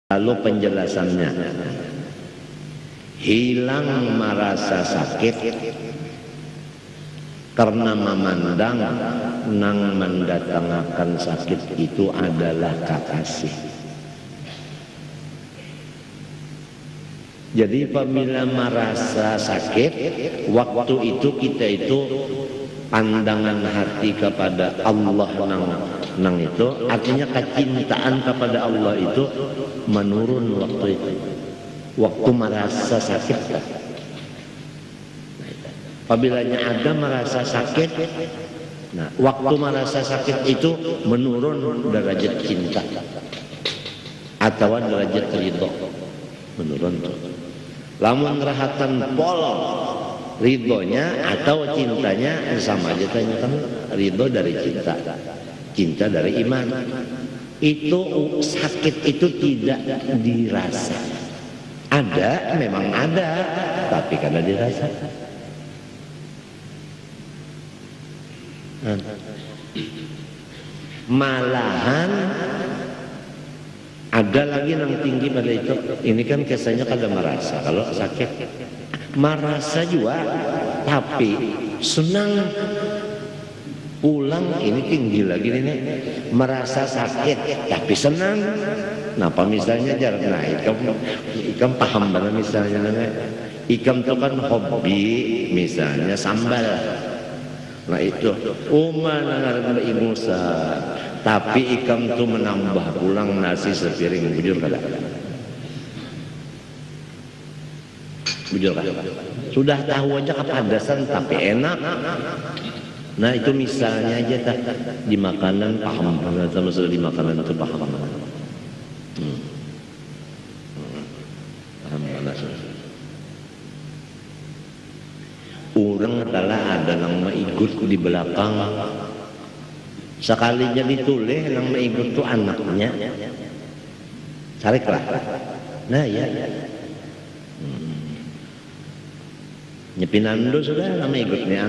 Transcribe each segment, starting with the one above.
Lalu penjelasannya, hilang merasa sakit karena memandang nang mendatangkan sakit itu adalah kekasih. Jadi apabila merasa sakit, waktu itu kita itu pandangan hati kepada Allah nang itu, artinya kecintaan kepada Allah itu menurun waktu itu. Waktu merasa sakit, apabila ada merasa sakit, nah waktu merasa sakit itu menurun derajat cinta atau derajat ridho, menurun. Lamun rahatan polong ridhonya atau cintanya sama aja, tanya kan ridho dari cinta, cinta dari iman. Itu sakit itu tidak dirasa. Ada, memang ada, tapi karena dirasa. Malahan ada lagi yang tinggi pada itu. Ini kan kesannya kada merasa. Kalau sakit merasa juga, tapi senang pulang. Ini tinggi lagi ini, merasa sakit tapi senang. Napa misalnya jarak naik, ikam paham banget misalnya, ikam itu kan hobi misalnya sambal. Nah itu nangar imusa, tapi ikam itu menambah pulang nasi sepiring, bujur kada? Bujur kada? Sudah tahu aja kepadasan tapi enak. Nah itu misalnya aja tak di makanan paham banget, sama sudah di makanan itu paham banget. Paham banget. Orang adalah ada yang mengikut di belakang. Sekalinya ditulis yang mengikut itu anaknya. Cariklah. Nah ya. Nyepinando sudah nama ikut nih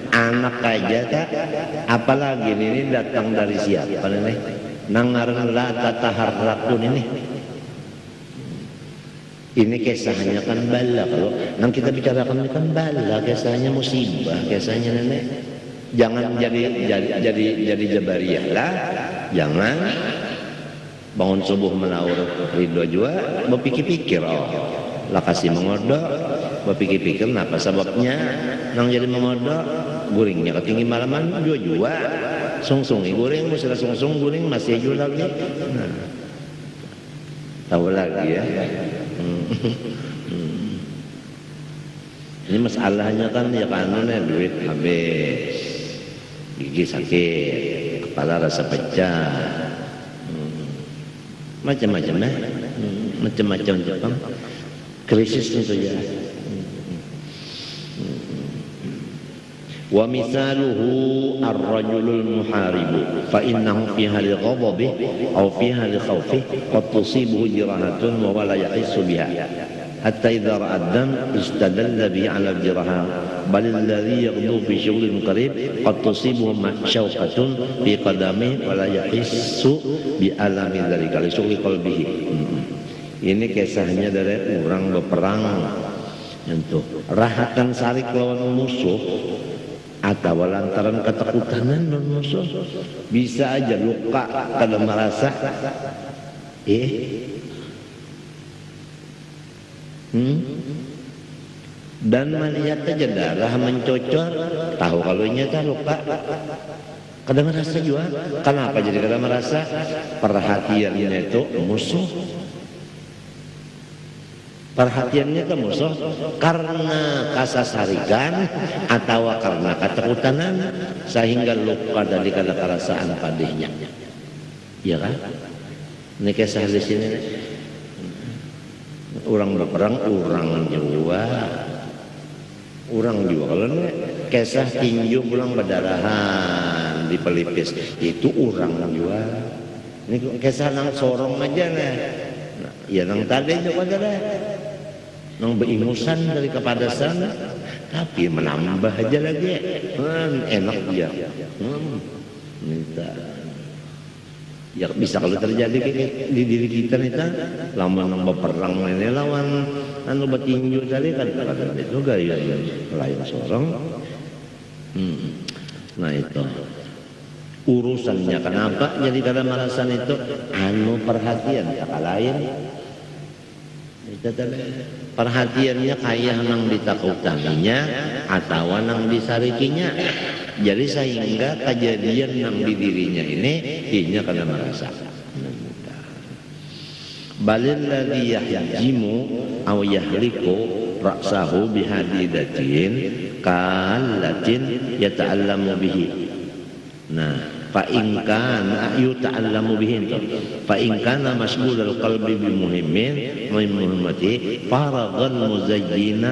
anak aja tak, apalagi ini datang dari siapa nih, nangaran la tataharrakun ini kisahnya kan bala. Kalau yang kita bicarakan ini kan bala, kisahnya musibah, kisahnya nenek. Jangan jadi jabariyah lah, jangan bangun subuh menaur ridho juga berpikir-pikir, lah kasih mengodok, berpikir-pikir kenapa sebabnya nang jadi mengodok, guringnya ketinggi malaman jua sungsungi guring, musira sungsung guring masih jual lagi. Nah, tahu lagi ya. Ini masalahnya kan ya kanunnya duit habis, gigi sakit, kepala rasa pecah, macam-macam ya, macam-macam Jepang, krisis itu ya. Wa mithaluhu ar-rajulul muharibu fa innahu fi hali ghadabi aw fi hali khawfi qad tusibuhu jirahatun wa la yahissu biha hatta idza ra'a ad-dam istadalla bihi 'ala al-jiraha bal alladhi yaghdu fi shughlin qarib qad tusibuhu shawqatun fi qadamihi wa la yahissu bi alami dzalika li shughi qalbihi. Ini kisahnya dari orang berperang untuk rahatan sarik lawan musuh atau lantaran ketakutan non musuh, bisa aja luka kada merasa dan melihat aja darah mencocor, tahu kalau nyata luka kada merasa juga. Kenapa jadi kada merasa? Perhatiannya itu musuh, perhatiannya ke musuh karena kasasarikan atau karena ketakutan sehingga lupa dari kada kerasaan padanya. Ya kan? Ini kisah di sini. Orang berperang, orang juga kalau ini kisah tinju pulang berdarahan di pelipis itu orang juga. Ini kisah nang sorong aja nih. Ya nang tadi juga ada nang beringusan dari kepadasan, tapi menambah aja lagi, enak dia, minta. Ya bisa kalau terjadi di diri kita nih kan, lawan nambah perang ini lawan anu batinju tadi kan itu gaya lain seorang. Nah itu urusannya kenapa jadi kada marasan itu anu perhatian tak lain. Itu tadi perhatiannya kayak nang ditakutaninya atau nang disarikinya. Jadi sehingga kejadian yang di dirinya ini inya kada merasa. Balil ladzi yahjimu aw yahliku ra'sahu bihadidatin kallatin yata'allamu bihi. Nah, fa in kana yuta'allamu bihi fa in kana mashghulul qalbi bi muhimmin wa muhimmati faragan muzayyina